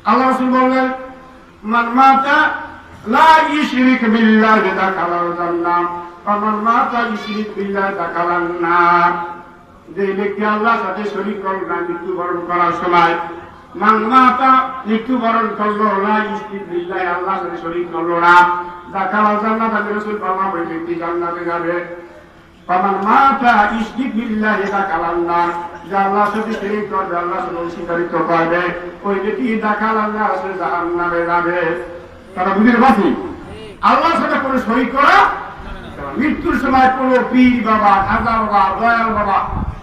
আল্লাহ রাসূল বললেন, মান মাতা লা ইশরিক বিল্লাহি দাখালাল জান্নাহ ওয়া মান মাতা ইশরিক বিল্লাহি দাখালান নার। যে ব্যক্তি আল্লাহর সাথে শরীক করল না মৃত্যুবরণ করার সময়, মান মাতা মৃত্যুবরণ করলো লা ইশরিক বিল্লাহি আল্লাহর সাথে শরীক করলো না, দাখালাল জান্নাহ, আমি রাসূল বললাম ওই ব্যক্তি জান্নাতে যাবে। ওয়া মান মাতা ইশরিক বিল্লাহি দাখালান নার, যে আল্লাহর সাথে শরীক করবে, আল্লাহর সাথে অংশীদারিত্ব করবে, ওই ব্যক্তি দাখালান নার, সে জাহান্নামে যাবে। তারা বুঝতে পারছি আল্লাহর সাথে কোনো শরীক করা, মৃত্যুর সময় কোনো পীর বাবা, খাজা বাবা, দয়াল বাবা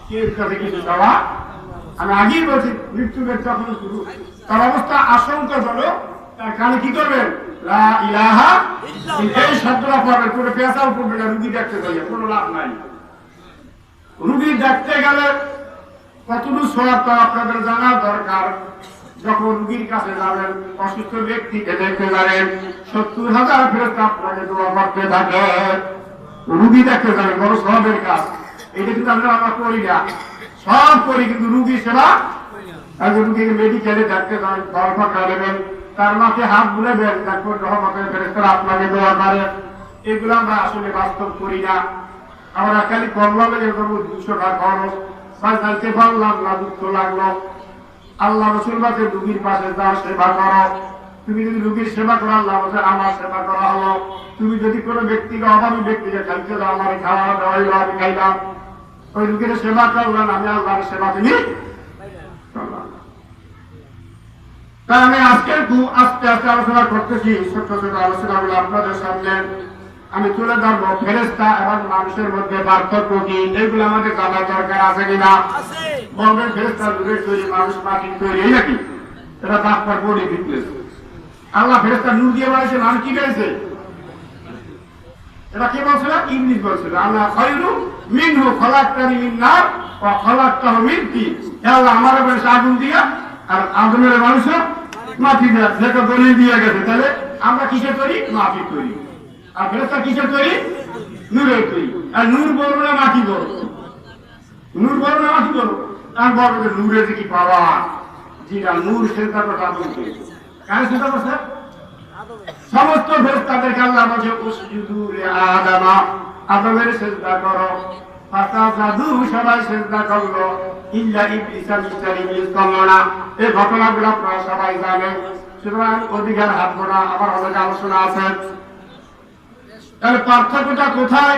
কেউ কাছে কিছু চাওয়া। আমি আগেই বলছি মৃত্যুদের যখন শুরু তার অবস্থা আশঙ্কাজনক, তার কানে কি করবেন, লা ইলাহা এই শব্দটা পড়বেন, কোনো পেশাও করবেন না। রুগী দেখতে যাইয়া কোনো লাভ নাই। রুগী দেখতে গেলে কতটুকু সওয়াব তা আপনাদের জানা দরকার। যখন রুগীর কাছে যাবেন, অসুস্থ ব্যক্তিকে দেখতে যাবেন, ৭০,০০০ ফেরেশতা আপনাকে দোয়া করতে থাকে। রুগী দেখতে যাবেন বড় সওয়াবের কাজ। এটা কিন্তু আমরা করি না, সব করি কিন্তু রুগী সেবা। একজন রুগীকে মেডিকেলে দেখতে যান, গল্প খাওয়াবেন, তার মাকে হাত বুলাবেন, তারপর রহমতের ফেরেশতারা আপনাকে দোয়া করে। এগুলো আমরা আসলে বাস্তব করি না। আমরা খালি করলামে ২০০ টাকা খরচ, যাইতে পারলাম না, দুঃখ লাগলো। আল্লাহ রাসূল বলে রুগীর পাশে যাও, সেবা করো। তুমি যদি রুগীর সেবা করো, আল্লাহ বলে আমার সেবা করা হলো। তুমি যদি কোনো ব্যক্তিকে, অভাবী ব্যক্তিকে খাইতে দাও, আমার খাওয়া দাওয়া আমি খাইলাম, ওই রুগীর সেবা করলাম, আমি আল্লাহর সেবা তুমি করলাম। তাই আমি আজকে আস্তে আস্তে আলোচনা করতেছি, ছোট ছোট আলোচনাগুলো আপনাদের সামনে আমি তুলে ধরবো। ফেরেশতা এবং মানুষের মধ্যে পার্থক্য কি, এগুলো আমাদের জানার দরকার আছে কিনা। বলবেন ফেরেশতা নূরের তৈরি, মানুষ মাটির তৈরি, এই নাকি? এটা ডাক্তার বলি ফিটনেস। আল্লাহ ফেরেশতা নূর দিয়ে বানাইছে, মানুষ কি গাইছে? এটা কে বলছিল? ইবলিস বলছিল। আল্লাহ খায়রু মিনহু খলাকতানি মিন নার ওয়া খলাকতাহু মিন তিন। আল্লাহ আমারে বানাইছে আগুন দিয়া, আর আদমের মানুষ মাটি দিয়া, যেটা দলিল দিয়ে গেছে। তাহলে আমরা কিসের তৈরি? মাটির তৈরি। আর ফেরেশতা কিসের তৈরি? নূরের তৈরি। আর নূর বলবো না মাটি বলবো? নূর বলবো না মাটি বলবো? আর বলবো যে নূরে যে কি পাওয়া, যেটা নূর সেটা কথা বলছে। কেন সেটা বলছে? সমস্ত ফেরেশতাদেরকে আল্লাহ বলছে উসজুদু লিআদামা, আদমের সিজদা করো। ফাসাজাদু, সবাই সিজদা করলো, ইল্লা ইবলিস, ইবলিস করলো না। এই ঘটনাগুলো আপনারা সবাই জানেন, সুতরাং অধিকার হাতবো না, আমার অনেক আলোচনা আছে। তাহলে পার্থক্যটা কোথায়?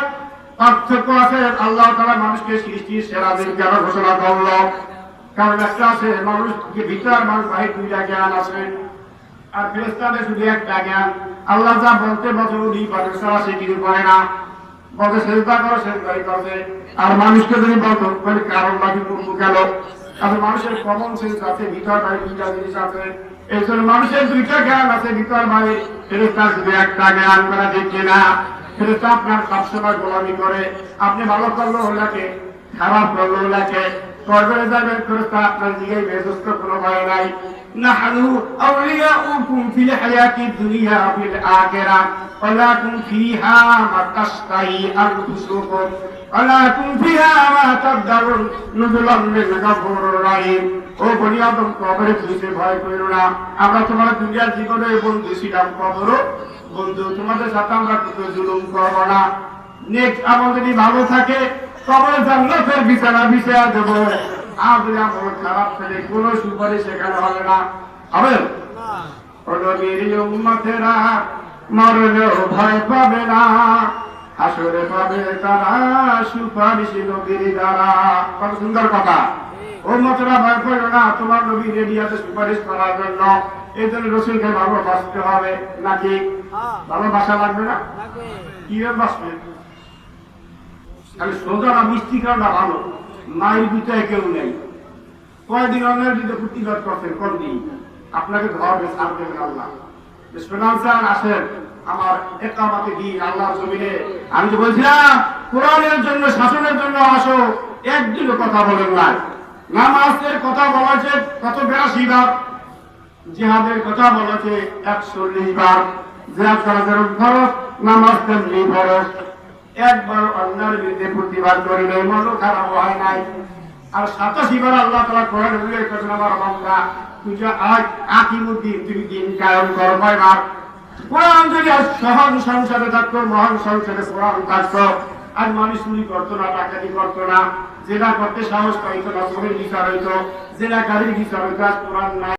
পার্থক্য আছে আল্লাহ তাআলা মানুষকে সৃষ্টির সেরা দিন কেন ঘোষণা করলো। কারণ একটা আছে মানুষকে ভিতর, মানুষ বাহির দুইটা জ্ঞান আছে, আর ফেরেশতাদের শুধু একটা জ্ঞান। আল্লাহ যা বলতে বলতে উনি পারে, সারা সে কিছু করে না, বলতে সেজদা করো, সেজদাই করছে। আর মানুষকে যদি বলতো কারণ বাকি করবো কেন, তাহলে মানুষের কমন সেন্স আছে, ভিতর বাহির দুইটা জিনিস আছে। এই জন্য মানুষের দুইটা জ্ঞান আছে, ভিতর বাহির। ফেরেশতার শুধু একটা জ্ঞান, করা দেখছে না। ফেরেশতা আপনার সবসময় গোলামি করে, আপনি ভালো করলো ওলাকে, খারাপ করলো ওলাকে, করবে যাবেন। ফেরেশতা আপনার দিকে বেদস্ত কোনো ভয় নাই। নাহনু আউলিয়াউকুম ফিল হায়াতিদ দুনিয়া ফিল আখিরাহ ওয়া লাকুম ফিহা মা তাশতাহি আনফুসুকুম ওয়া লাকুম ফিহা মা তাদদারুন নুজুলাম মিন গাফুরির রহিম। ও বনি আদম, কবরে তুইতে ভয় কইরো না। আমরা তোমার দুনিয়ার জীবনে বন্ধু ছিলাম, কবরও বন্ধু। তোমাদের সাথে আমরা কোনো জুলুম করব না। নেক্সট আমল যদি ভালো থাকে, কবরে জান্নাতের বিছানা বিছায়া দেব। আর যদি আমল খারাপ থাকে, কোনো সুপারিশ সেখানে হবে না। হবে না। নবীর উম্মতেরা মরলেও ভয় পাবে না, হাসরে পাবে তারা সুপারিশ নবীর দ্বারা। কত সুন্দর কথা। উম্মতেরা ভয় পাবে না, তোমার নবী রেডি আছে সুপারিশ করার জন্য। এই জন্য রসুলকে ভালোবাসতে হবে, নাকি ভালোবাসা লাগবে না? কিভাবে বাসবে? সোজা না, মিষ্টি খাওয়াটা ভালো। মায়ের ভিতরে কেউ নেই, কয়দিন অন্যের দিকে প্রতিবাদ করছেন, কোন দিন আপনাকে ধরবে, ছাড়বেন আল্লাহ। শোনান আসেন আমার একামতে দিন আল্লাহর জমিনে। আমি তো বলছিলাম কোরআনের জন্য, শাসনের জন্য আসো, একদিনও কথা বলেন নাই। নামাজের কথা বলেছে কত ৮২ বার, জিহাদের কথা বলেছে ৪১ বার। জিহাদ করা যেরকম ফরজ, নামাজ তেমনি ফরজ। একবার অন্যের বিরুদ্ধে প্রতিবাদ করিলে মনও খারাপ হয় নাই। আর ৮৭ বার আল্লাহ তাআলা কোরআনে উল্লেখ করেছেন, আমার বান্দা তুই যে আজ আকিমুদ্দিন তুমি দিন কায়ম করো কয়বার কোরআন যদি আজ সহজ সংসারে থাকতো মহান সংসারে কোরআন থাকতো আর মানুষ চুরি করতো না ডাকাতি করতো না যেটা করতে সাহস পাইতো না চোরের বিচার হইতো যেটা গাড়ির বিচার হইতো আজ কোরআন নাই